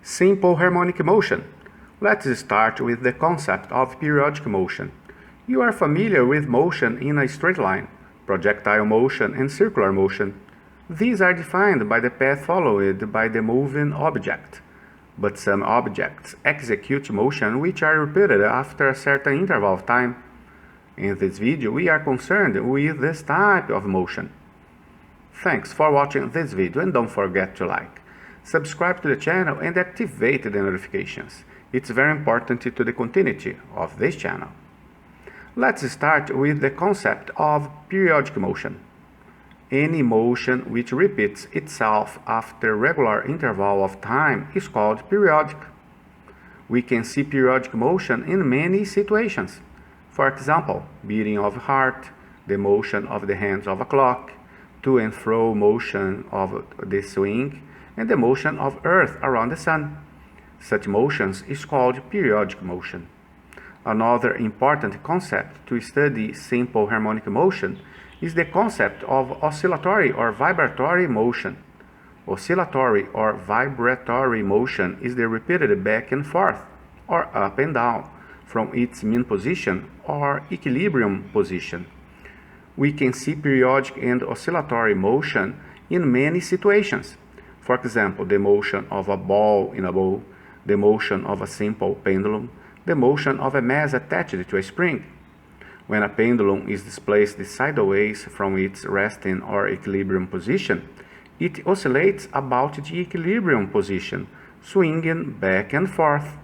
Simple harmonic motion. Let's start with the concept of periodic motion. You are familiar with motion in a straight line, projectile motion and circular motion. These are defined by the path followed by the moving object. But some objects execute motion which are repeated after a certain interval of time. In this video, we are concerned with this type of motion. Thanks for watching this video and don't forget to like, subscribe to the channel and activate the notifications. It's very important to the continuity of this channel. Let's start with the concept of periodic motion. Any motion which repeats itself after regular interval of time is called periodic. We can see periodic motion in many situations. For example, beating of heart, the motion of the hands of a clock, to and fro motion of the swing, and the motion of Earth around the Sun. Such motions is called periodic motion. Another important concept to study simple harmonic motion is the concept of oscillatory or vibratory motion. Oscillatory or vibratory motion is the repeated back and forth, or up and down, from its mean position or equilibrium position. We can see periodic and oscillatory motion in many situations. For example, the motion of a ball in a bowl, the motion of a simple pendulum, the motion of a mass attached to a spring. When a pendulum is displaced sideways from its resting or equilibrium position, it oscillates about the equilibrium position, swinging back and forth.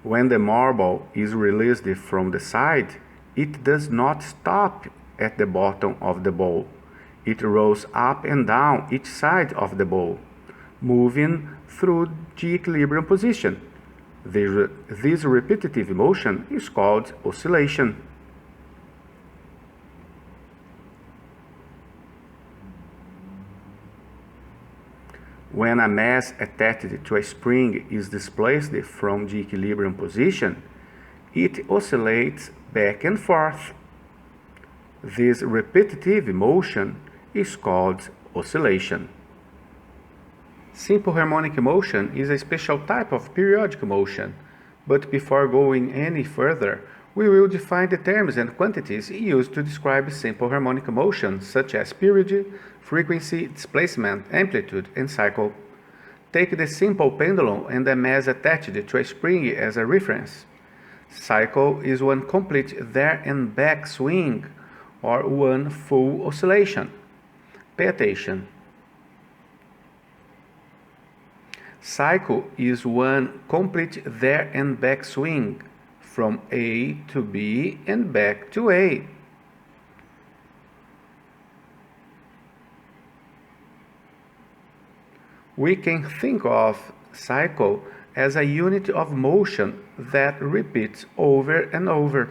When the marble is released from the side, it does not stop at the bottom of the bowl. It rolls up and down each side of the bowl, moving through the equilibrium position. This repetitive motion is called oscillation. When a mass attached to a spring is displaced from the equilibrium position, it oscillates back and forth. This repetitive motion is called oscillation. Simple harmonic motion is a special type of periodic motion, but before going any further, we will define the terms and quantities used to describe simple harmonic motion, such as period, frequency, displacement, amplitude, and cycle. Take the simple pendulum and the mass attached to a spring as a reference. Cycle is one complete there and back swing, or one full oscillation. Pay attention. Cycle is one complete there and back swing, from A to B and back to A. We can think of cycle as a unit of motion that repeats over and over.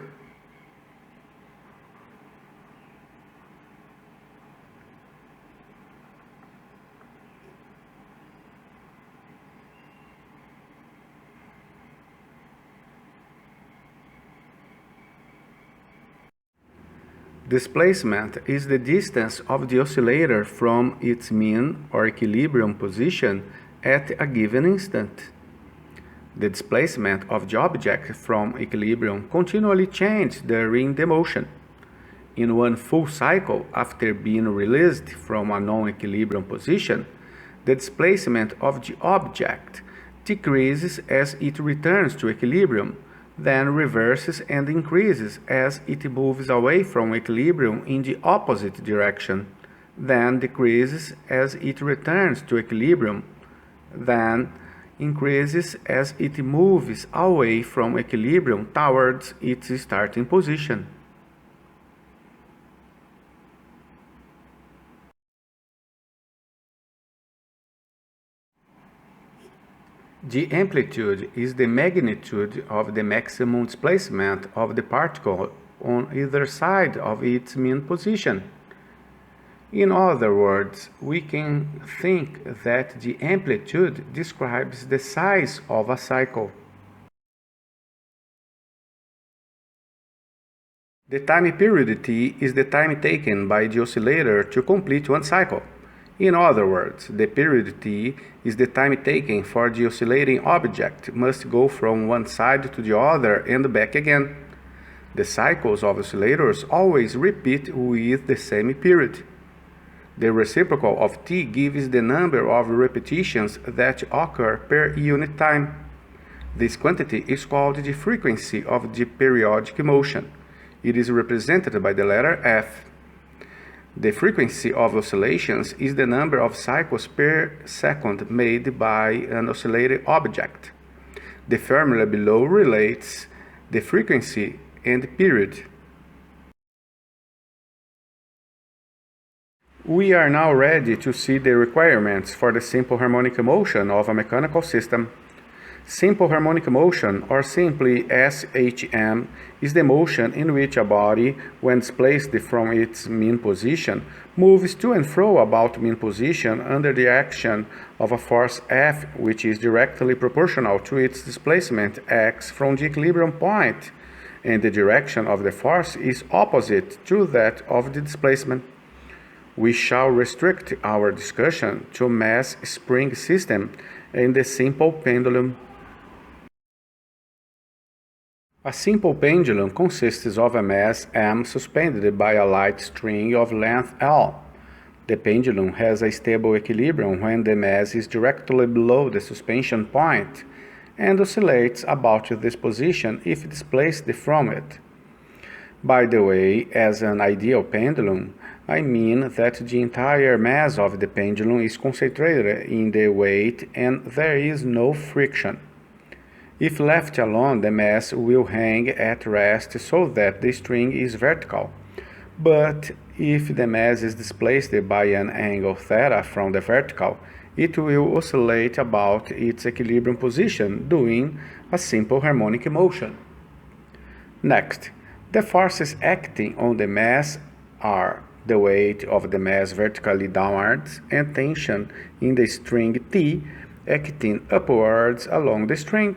Displacement is the distance of the oscillator from its mean or equilibrium position at a given instant. The displacement of the object from equilibrium continually changes during the motion. In one full cycle, after being released from a non-equilibrium position, the displacement of the object decreases as it returns to equilibrium, then reverses and increases as it moves away from equilibrium in the opposite direction, then decreases as it returns to equilibrium, then increases as it moves away from equilibrium towards its starting position. The amplitude is the magnitude of the maximum displacement of the particle on either side of its mean position. In other words, we can think that the amplitude describes the size of a cycle. The time period t is the time taken by the oscillator to complete one cycle. In other words, the period t is the time taken for the oscillating object must go from one side to the other and back again. The cycles of oscillators always repeat with the same period. The reciprocal of t gives the number of repetitions that occur per unit time. This quantity is called the frequency of the periodic motion. It is represented by the letter F. The frequency of oscillations is the number of cycles per second made by an oscillating object. The formula below relates the frequency and period. We are now ready to see the requirements for the simple harmonic motion of a mechanical system. Simple harmonic motion, or simply SHM, is the motion in which a body, when displaced from its mean position, moves to and fro about mean position under the action of a force F, which is directly proportional to its displacement x from the equilibrium point, and the direction of the force is opposite to that of the displacement. We shall restrict our discussion to mass spring system and the simple pendulum. A simple pendulum consists of a mass M suspended by a light string of length L. The pendulum has a stable equilibrium when the mass is directly below the suspension point and oscillates about this position if displaced from it. By the way, as an ideal pendulum, I mean that the entire mass of the pendulum is concentrated in the weight and there is no friction. If left alone, the mass will hang at rest so that the string is vertical. But if the mass is displaced by an angle theta from the vertical, it will oscillate about its equilibrium position, doing a simple harmonic motion. Next, the forces acting on the mass are the weight of the mass vertically downwards and tension in the string T acting upwards along the string.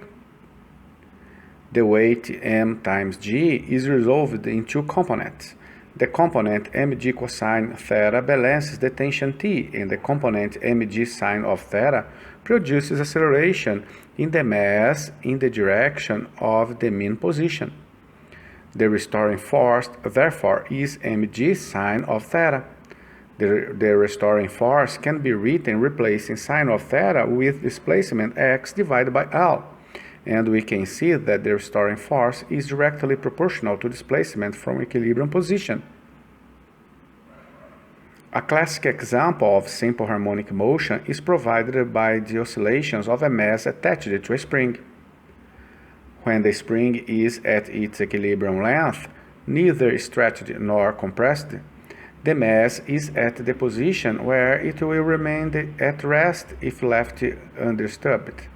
The weight m times g is resolved in two components. The component mg cosine theta balances the tension T, and the component mg sine of theta produces acceleration in the mass in the direction of the mean position. The restoring force, therefore, is mg sine of theta. The restoring force can be written replacing sine of theta with displacement x divided by L. And we can see that the restoring force is directly proportional to displacement from equilibrium position. A classic example of simple harmonic motion is provided by the oscillations of a mass attached to a spring. When the spring is at its equilibrium length, neither stretched nor compressed, the mass is at the position where it will remain at rest if left undisturbed.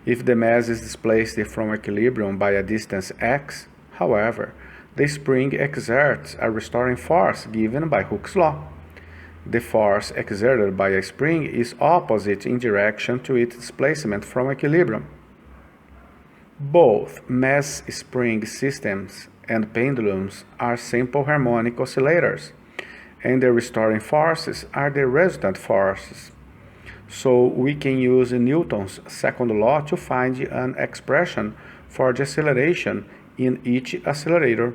If the mass is displaced from equilibrium by a distance x, however, the spring exerts a restoring force given by Hooke's law. The force exerted by a spring is opposite in direction to its displacement from equilibrium. Both mass spring systems and pendulums are simple harmonic oscillators, and the restoring forces are the resultant forces. So we can use Newton's second law to find an expression for the acceleration in each oscillator.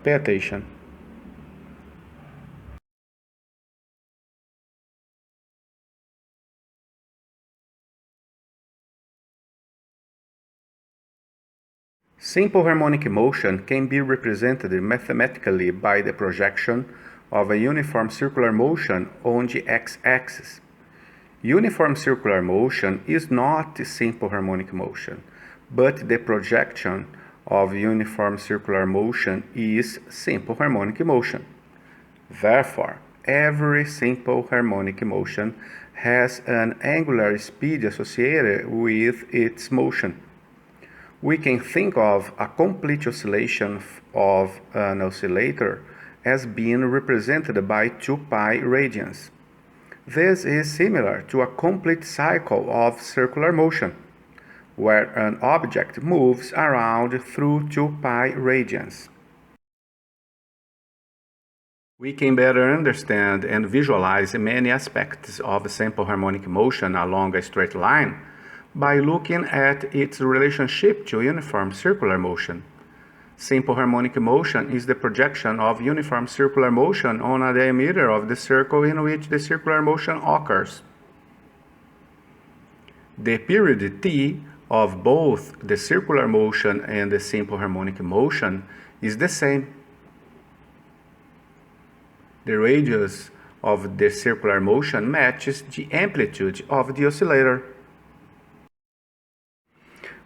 Pay attention. Simple harmonic motion can be represented mathematically by the projection of a uniform circular motion on the x-axis. Uniform circular motion is not simple harmonic motion, but the projection of uniform circular motion is simple harmonic motion. Therefore, every simple harmonic motion has an angular speed associated with its motion. We can think of a complete oscillation of an oscillator as being represented by 2 pi radians. This is similar to a complete cycle of circular motion, where an object moves around through 2 pi radians. We can better understand and visualize many aspects of simple harmonic motion along a straight line by looking at its relationship to uniform circular motion. Simple harmonic motion is the projection of uniform circular motion on a diameter of the circle in which the circular motion occurs. The period t of both the circular motion and the simple harmonic motion is the same. The radius of the circular motion matches the amplitude of the oscillator.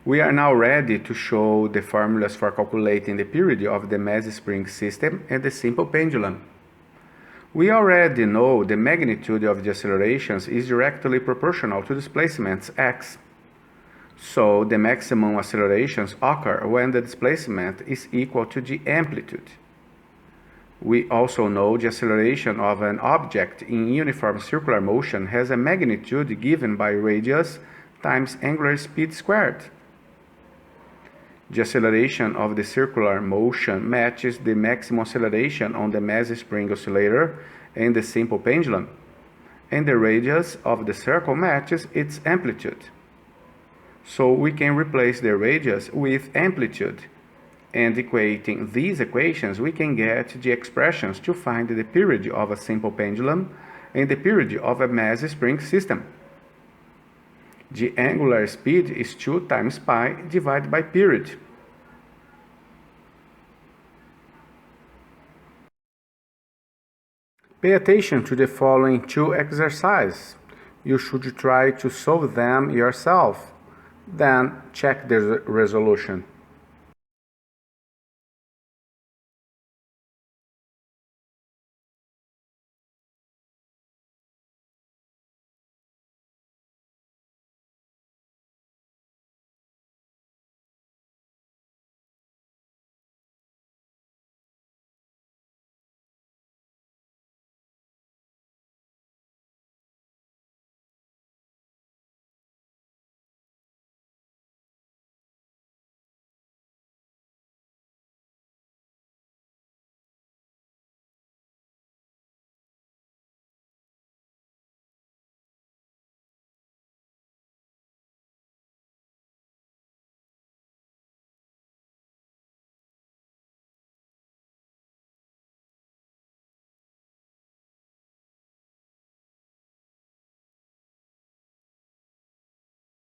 We are now ready to show the formulas for calculating the period of the mass spring system and the simple pendulum. We already know the magnitude of the accelerations is directly proportional to displacements x. So the maximum accelerations occur when the displacement is equal to the amplitude. We also know the acceleration of an object in uniform circular motion has a magnitude given by radius times angular speed squared. The acceleration of the circular motion matches the maximum acceleration on the mass spring oscillator and the simple pendulum, and the radius of the circle matches its amplitude. So we can replace the radius with amplitude, and equating these equations we can get the expressions to find the period of a simple pendulum and the period of a mass spring system. The angular speed is 2 times pi divided by period. Pay attention to the following two exercises. You should try to solve them yourself, then check the resolution.